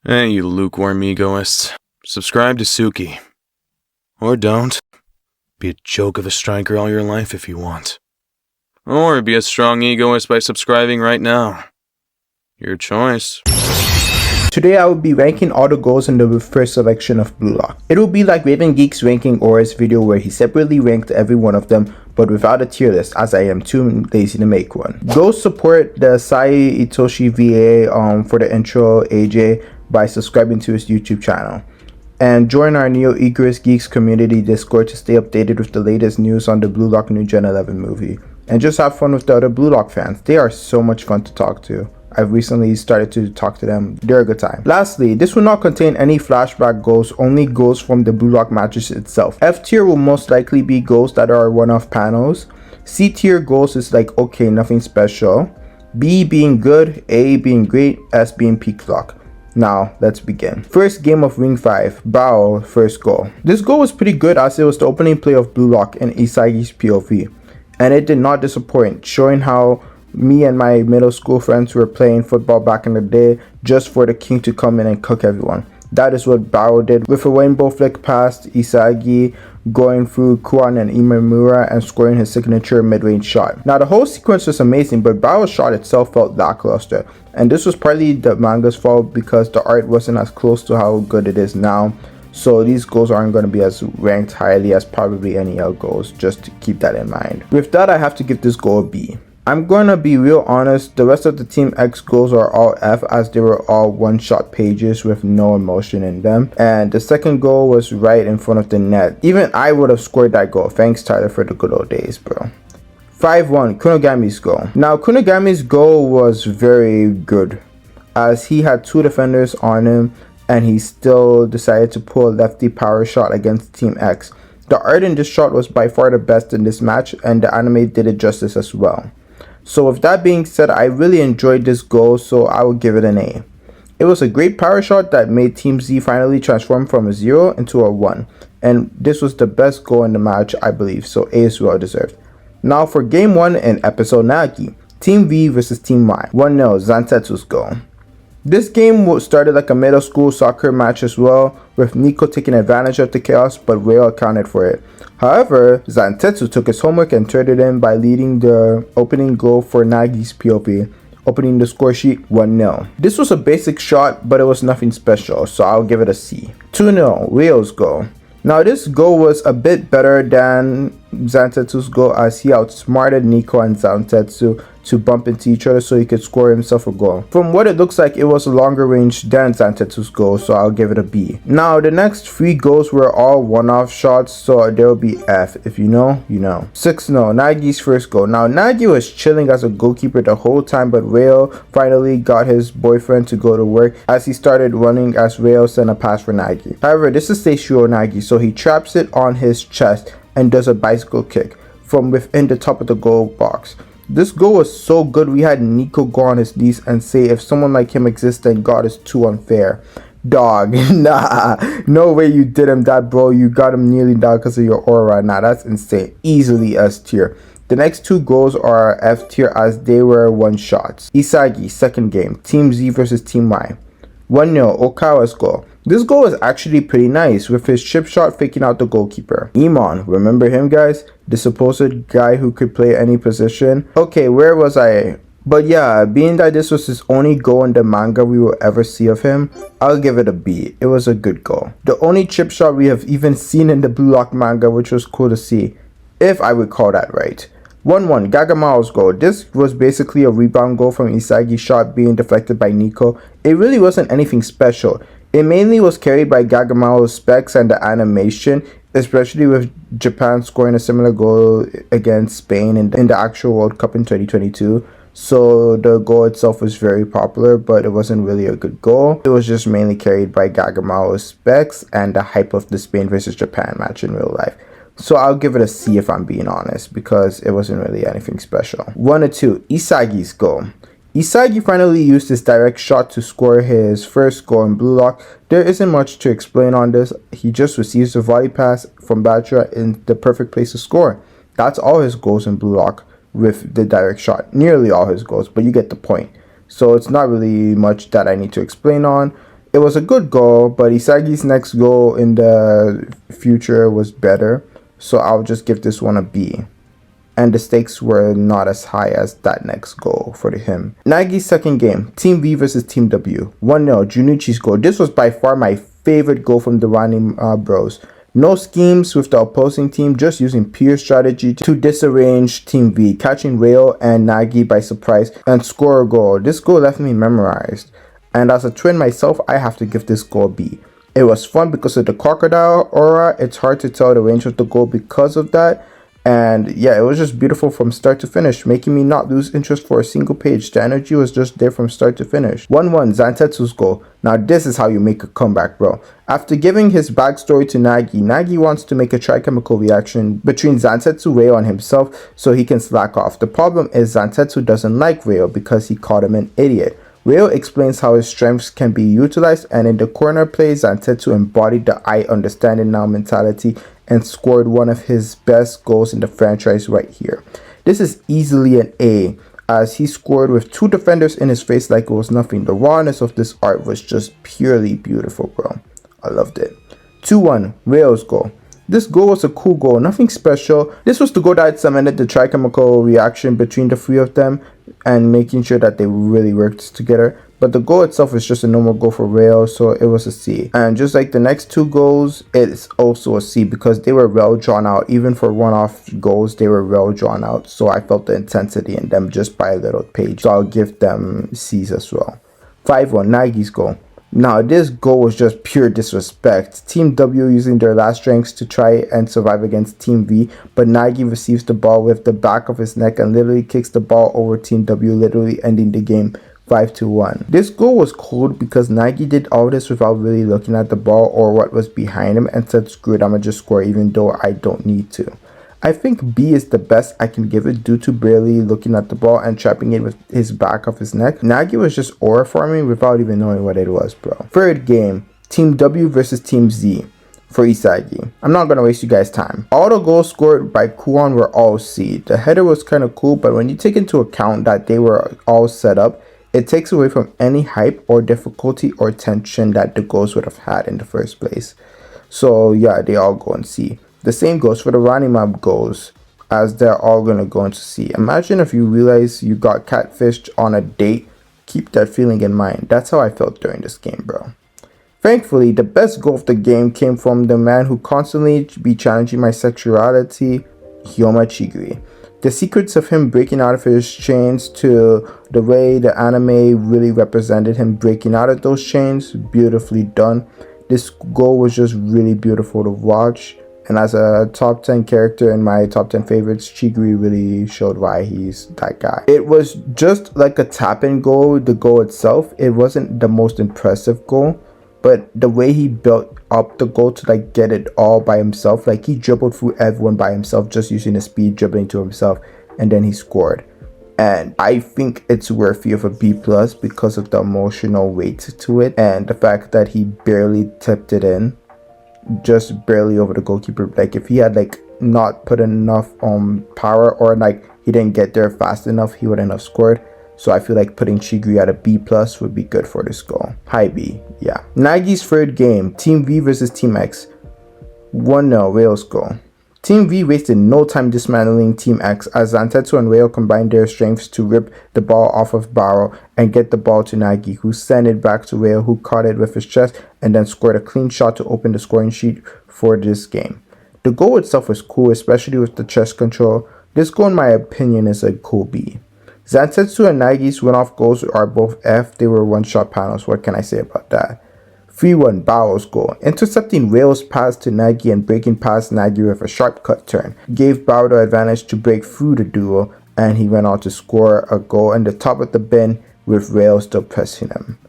Hey, you lukewarm egoists. Subscribe to Tsuki. Or don't. Be a joke of a striker all your life if you want. Or be a strong egoist by subscribing right now. Your choice. Today I will be ranking all the goals in the first selection of Bluelock. It will be like Raven Geek's ranking Aura's video where he separately ranked every one of them, but without a tier list as I am too lazy to make one. Go support the itoshi VA for the intro AJ by subscribing to his YouTube channel. And join our Neo Egoist Geeks community Discord to stay updated with the latest news on the Bluelock New Gen 11 movie. And just have fun with the other Bluelock fans. They are so much fun to talk to. I've recently started to talk to them. They're a good time. Lastly, this will not contain any flashback goals, only goals from the Bluelock matches itself. F tier will most likely be goals that are one-off panels. C tier goals is like okay, nothing special. B being good, A being great, S being peak luck. Now, let's begin. First game of Ring 5, barou, first goal. This goal was pretty good as it was the opening play of Bluelock in Isagi's POV. And it did not disappoint, showing how me and my middle school friends were playing football back in the day just for the king to come in and cook everyone. That is what barou did with a rainbow flick past Isagi, going through Kuan and Imamura and scoring his signature mid-range shot. Now the whole sequence was amazing, but barou's shot itself felt lackluster. And this was partly the manga's fault because the art wasn't as close to how good it is now. So these goals aren't going to be as ranked highly as probably NEL goals, just to keep that in mind. With that, I have to give this goal a B. I'm gonna be real honest, the rest of the Team X goals are all F as they were all one-shot pages with no emotion in them. And the second goal was right in front of the net. Even I would have scored that goal. Thanks Tyler for the good old days, bro. 5-1, Kunogami's goal. Now Kunogami's goal was very good as he had two defenders on him and he still decided to pull a lefty power shot against Team X. The art in this shot was by far the best in this match and the anime did it justice as well. So with that being said, I really enjoyed this goal, so I will give it an A. It was a great power shot that made Team Z finally transform from a 0 into a 1. And this was the best goal in the match, I believe, so A is well deserved. Now for Game 1 in Episode Nagi, Team V versus Team Y. 1-0, Zantetsu's goal. This game started like a middle school soccer match as well, with Nico taking advantage of the chaos, but Rail accounted for it. However, Zantetsu took his homework and turned it in by leading the opening goal for Nagi's POV, opening the score sheet 1-0. This was a basic shot, but it was nothing special, so I'll give it a C. 2-0, Rail's goal. Now this goal was a bit better than Zantetsu's goal as he outsmarted Nico and Zantetsu to bump into each other so he could score himself a goal. From what it looks like, it was a longer range than Zantetsu's goal, so I'll give it a B. Now the next 3 goals were all one-off shots, so there will be F. If you know, you know. 6-0, Nagi's first goal. Now Nagi was chilling as a goalkeeper the whole time, but Rail finally got his boyfriend to go to work as he started running as Rail sent a pass for Nagi. However, this is Seishiro Nagi, so he traps it on his chest and does a bicycle kick from within the top of the goal box. This goal was so good, we had Nico go on his knees and say if someone like him exists then God is too unfair. Dog, nah, no way you did him that, bro. You got him kneeling down because of your aura. Nah, that's insane. Easily S tier. The next 2 goals are F tier as they were one shots. Isagi, second game, Team Z versus Team Y. 1-0, Okawa's goal. This goal is actually pretty nice with his chip shot faking out the goalkeeper. Iman, remember him guys? The supposed guy who could play any position. Okay, where was I? But yeah, being that this was his only goal in the manga we will ever see of him, I'll give it a B. It was a good goal. The only chip shot we have even seen in the Bluelock manga, which was cool to see, if I recall that right. 1-1, Gagamao's goal. This was basically a rebound goal from Isagi's shot being deflected by Nico. It really wasn't anything special. It mainly was carried by Gagamao's specs and the animation, especially with Japan scoring a similar goal against Spain in the actual World Cup in 2022. So the goal itself was very popular, but it wasn't really a good goal. It was just mainly carried by Gagamao's specs and the hype of the Spain versus Japan match in real life. So I'll give it a C if I'm being honest, because it wasn't really anything special. 1-2, Isagi's goal. Isagi finally used his direct shot to score his first goal in Bluelock. There isn't much to explain on this. He just receives a volley pass from Batra in the perfect place to score. That's all his goals in Bluelock with the direct shot. Nearly all his goals, but you get the point. So it's not really much that I need to explain on. It was a good goal, but Isagi's next goal in the future was better, so I'll just give this one a B. And the stakes were not as high as that next goal for him. Nagi's second game, Team V versus Team W. 1-0, Junichi's goal. This was by far my favorite goal from the Rani bros. No schemes with the opposing team, just using pure strategy to disarrange Team V, catching Reo and Nagi by surprise and score a goal. This goal left me memorized. And as a twin myself, I have to give this goal a B. It was fun because of the crocodile aura. It's hard to tell the range of the goal because of that. And yeah, it was just beautiful from start to finish, making me not lose interest for a single page. The energy was just there from start to finish. 1-1, Zantetsu's goal. Now this is how you make a comeback, bro. After giving his backstory to Nagi, Nagi wants to make a tri-chemical reaction between Zantetsu, Reo, and himself so he can slack off. The problem is Zantetsu doesn't like Reo because he called him an idiot. Reo explains how his strengths can be utilized, and in the corner play, Zantetsu embodied the I understand it now mentality and scored one of his best goals in the franchise right here. This is easily an A, as he scored with two defenders in his face like it was nothing. The rawness of this art was just purely beautiful, bro. I loved it. 2-1, Reo's goal. This goal was a cool goal, nothing special. This was the goal that cemented the tri-chemical reaction between the three of them and making sure that they really worked together. But the goal itself is just a normal goal for Reo, so it was a C. And just like the next two goals, it's also a C because they were well drawn out. Even for one-off goals, they were well drawn out. So I felt the intensity in them just by a little page. So I'll give them C's as well. 5-1, Nagi's goal. Now, this goal was just pure disrespect. Team W using their last strengths to try and survive against Team V, but Nagi receives the ball with the back of his neck and literally kicks the ball over Team W, literally ending the game 5-1. This goal was cold because Nagi did all this without really looking at the ball or what was behind him and said, screw it, I'm gonna just score even though I don't need to. I think B is the best I can give it due to barely looking at the ball and trapping it with his back of his neck. Nagi was just aura farming without even knowing what it was, bro. Third game, Team W versus Team Z for Isagi. I'm not gonna waste you guys' time. All the goals scored by Kuon were all C. The header was kind of cool, but when you take into account that they were all set up, it takes away from any hype or difficulty or tension that the goals would have had in the first place. So yeah, they all go in C. The same goes for the Ranimab goals, as they're all going to go into C. Imagine if you realize you got catfished on a date. Keep that feeling in mind. That's how I felt during this game, bro. Thankfully, the best goal of the game came from the man who constantly be challenging my sexuality, Hyoma Chigiri. The secrets of him breaking out of his chains to the way the anime really represented him breaking out of those chains, beautifully done. This goal was just really beautiful to watch. And as a top 10 character in my top 10 favorites, Chigiri really showed why he's that guy. It was just like a tap-in goal, the goal itself. It wasn't the most impressive goal, but the way he built up the goal to like get it all by himself, like he dribbled through everyone by himself, just using his speed, dribbling to himself, and then he scored. And I think it's worthy of a B+ because of the emotional weight to it and the fact that he barely tipped it in. Just barely over the goalkeeper. Like if he had like not put enough power or like he didn't get there fast enough, he wouldn't have scored. So I feel like putting Chigiri at a B+ would be good for this goal. High B, yeah. Nagi's third game, Team V versus Team X. 1-0, Reo's goal. Team V wasted no time dismantling Team X as Zantetsu and Reo combined their strengths to rip the ball off of Barou and get the ball to Nagi, who sent it back to Reo, who caught it with his chest and then scored a clean shot to open the scoring sheet for this game. The goal itself was cool, especially with the chest control. This goal, in my opinion, is a cool B. Zantetsu and Nagi's win-off goals are both F. They were one-shot panels. What can I say about that? 3-1, Barou's goal. Intercepting Reo's pass to Nagi and breaking past Nagi with a sharp cut turn gave Barou the advantage to break through the duo, and he went on to score a goal in the top of the bin with Reo still pressing him.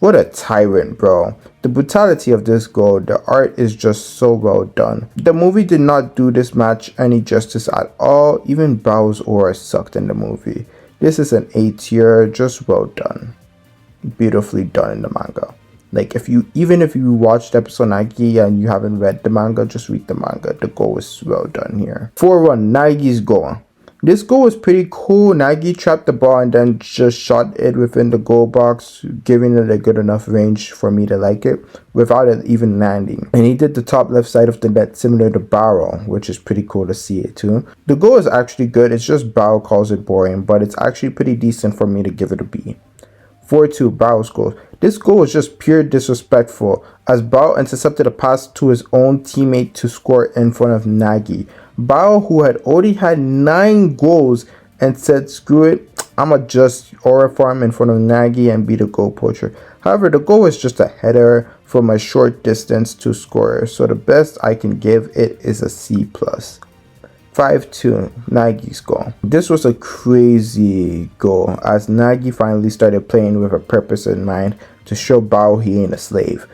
What a tyrant, bro. The brutality of this goal, the art is just so well done. The movie did not do this match any justice at all. Even Barou's aura sucked in the movie. This is an A tier, just well done. Beautifully done in the manga. Like even if you watched episode Nagi and you haven't read the manga, just read the manga. The goal is well done here. 4-1, Nagi's goal. This goal was pretty cool. Nagi trapped the ball and then just shot it within the goal box, giving it a good enough range for me to like it without it even landing. And he did the top left side of the net similar to barou, which is pretty cool to see it too. The goal is actually good. It's just barou calls it boring, but it's actually pretty decent for me to give it a B. 4-2 Barou's goal. This goal was just pure disrespectful as Barou intercepted a pass to his own teammate to score in front of Nagi. Barou, who had already had 9 goals, and said, "Screw it, I'ma just aura farm in front of Nagi and be the goal poacher." However, the goal was just a header from a short distance to score, so the best I can give it is a C+. 5-2 Nagi's goal. This was a crazy goal as Nagi finally started playing with a purpose in mind to show Barou he ain't a slave.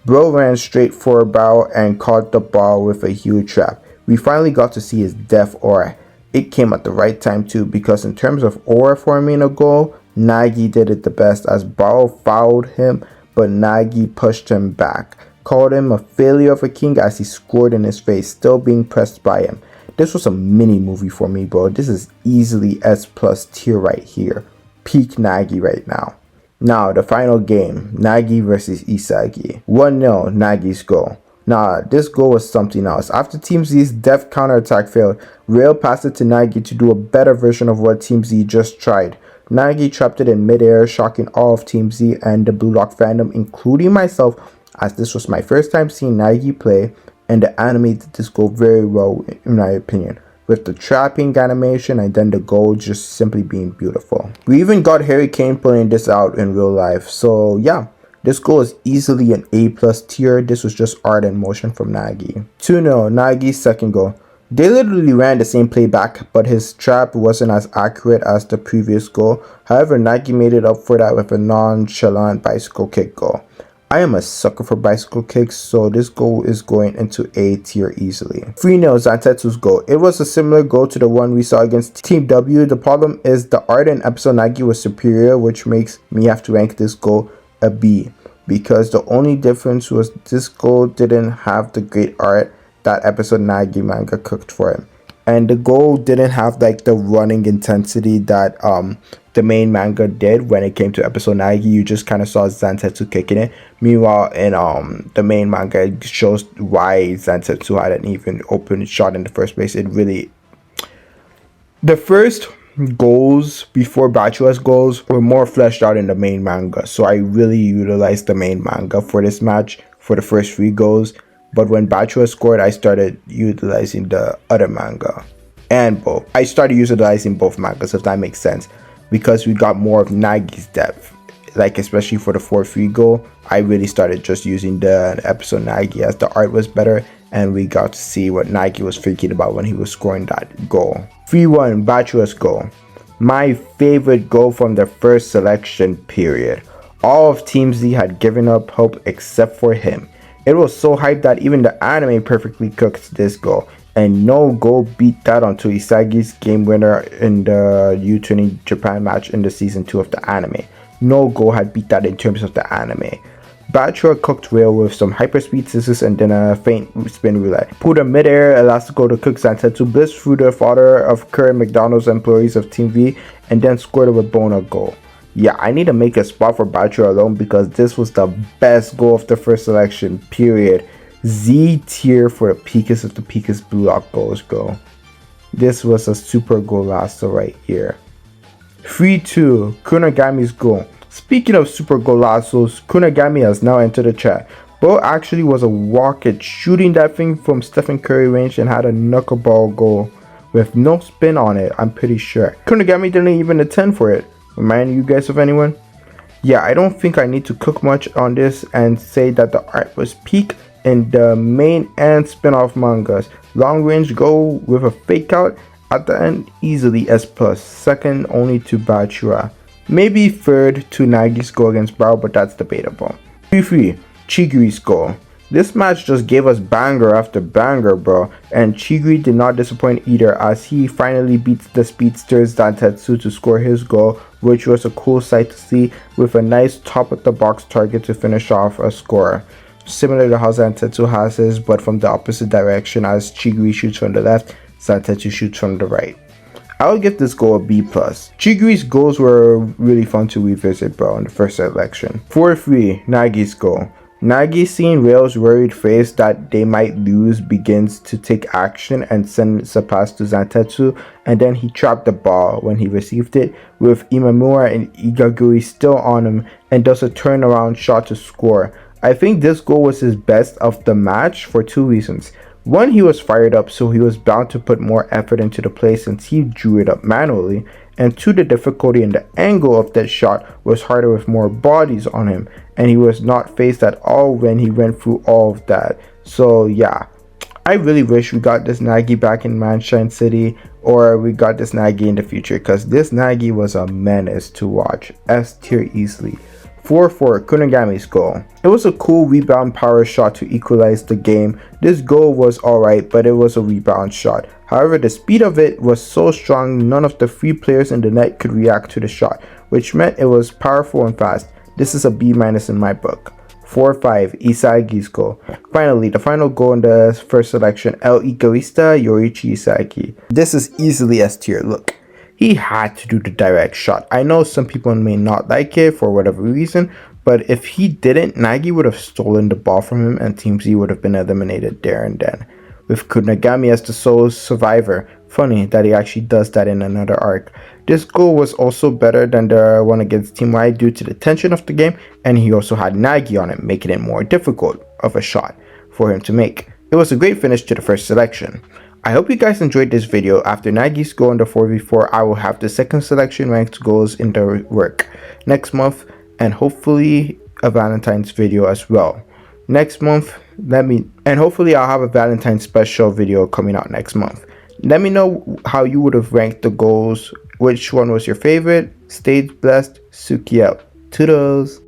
Bro ran straight for Barou and caught the ball with a huge trap. We finally got to see his death aura. It came at the right time too, because in terms of aura forming a goal, Nagi did it the best as Barou fouled him, but Nagi pushed him back, called him a failure of a king as he scored in his face, still being pressed by him. This was a mini movie for me, bro. This is easily S+ tier right here. Peak Nagi right now. Now, the final game, Nagi versus Isagi. 1-0 Nagi's goal. Nah, this goal was something else. After Team Z's deft counterattack failed, Rail passed it to Nagi to do a better version of what Team Z just tried. Nagi trapped it in midair, shocking all of Team Z and the Bluelock fandom, including myself, as this was my first time seeing Nagi play, and the anime did this goal very well in my opinion, with the trapping animation and then the goal just simply being beautiful. We even got Harry Kane pulling this out in real life, so yeah, this goal is easily an A+ tier. This was just art and motion from Nagi. 2-0 Nagi's second goal. They literally ran the same play back, but his trap wasn't as accurate as the previous goal. However, Nagi made it up for that with a nonchalant bicycle kick goal. I am a sucker for bicycle kicks, so this goal is going into A tier easily. 3-0 Zantetsu's goal. It was a similar goal to the one we saw against Team W. The problem is the art in episode Nagi was superior, which makes me have to rank this goal a B, because the only difference was this goal didn't have the great art that episode Nagi manga cooked for him, and the goal didn't have like the running intensity that the main manga did. When it came to episode Nagi, you just kind of saw Zantetsu kicking it. Meanwhile, in the main manga, it shows why Zantetsu had an even open shot in the first place. It really, the first goals before Bachua's goals were more fleshed out in the main manga, so I really utilized the main manga for this match for the first 3 goals. But when Bachua scored, I started utilizing the other manga, and both. I started utilizing both mangas, if that makes sense, because we got more of Nagi's depth. Like especially for the 4-3 goal, I really started just using the episode Nagi as the art was better, and we got to see what Nagi was thinking about when he was scoring that goal. 3-1 Bachua's goal. My favorite goal from the first selection period. All of Team Z had given up hope except for him. It was so hyped that even the anime perfectly cooked this goal, and no goal beat that until Isagi's game winner in the U20 Japan match in the season 2 of the anime. No goal had beat that in terms of the anime. Bachua cooked Rail with some hyperspeed scissors and then a faint spin roulette. Pulled a mid-air elastico to cook Zantetsu, blitzed through the fodder of current McDonald's employees of Team V, and then scored a Rabona goal. Yeah, I need to make a spot for Bachua alone because this was the best goal of the first selection, period. Z tier for the peakest of the peakest Bluelock goals go. This was a super golazo right here. 3-2 Kunagami's goal. Speaking of super golazos, Kunagami has now entered the chat. Bro actually was a rocket shooting that thing from Stephen Curry range and had a knuckleball goal with no spin on it, I'm pretty sure. Kunagami didn't even attend for it. Remind you guys of anyone? Yeah, I don't think I need to cook much on this and say that the art was peak in the main and spin-off mangas. Long range goal with a fake out at the end, easily S+, second only to Bachua. Maybe third to Nagi's goal against Barou, but that's debatable. 3-3 Chigiri's goal. This match just gave us banger after banger, bro, and Chigiri did not disappoint either as he finally beats the speedsters Zantetsu to score his goal, which was a cool sight to see with a nice top of the box target to finish off a score. Similar to how Zantetsu has his, but from the opposite direction as Chigiri shoots from the left, Zantetsu shoots from the right. I would give this goal a B+. Chigui's goals were really fun to revisit, bro, in the first selection. 4-3, Nagi's goal. Nagi, seeing Rail's worried face that they might lose, begins to take action and sends a pass to Zantetsu, and then he trapped the ball when he received it, with Imamura and Igaguri still on him, and does a turnaround shot to score. I think this goal was his best of the match for 2 reasons. One, he was fired up, so he was bound to put more effort into the play since he drew it up manually, and 2, the difficulty and the angle of that shot was harder with more bodies on him, and he was not phased at all when he went through all of that. So yeah, I really wish we got this Nagi back in Munchen City, or we got this Nagi in the future, because this Nagi was a menace to watch. S tier easily. 4-4, Kunigami's goal. It was a cool rebound power shot to equalize the game. This goal was alright, but it was a rebound shot. However, the speed of it was so strong, none of the 3 players in the net could react to the shot, which meant it was powerful and fast. This is a B- in my book. 4-5, Isagi's goal. Finally, the final goal in the first selection, El Egoista Yoriichi Isagi. This is easily S tier. Look, he had to do the direct shot. I know some people may not like it for whatever reason, but if he didn't, Nagi would have stolen the ball from him and Team Z would have been eliminated there and then. With Kunigami as the sole survivor. Funny that he actually does that in another arc. This goal was also better than the one against Team Y due to the tension of the game, and he also had Nagi on him, making it more difficult of a shot for him to make. It was a great finish to the first selection. I hope you guys enjoyed this video. After Nagi's goal in the 4v4, I will have the second selection ranked goals in the work next month, and hopefully a Valentine's video as well. Next month, hopefully I'll have a Valentine's special video coming out next month. Let me know how you would have ranked the goals, which one was your favorite. Stay blessed, Tsuki out. Toodles!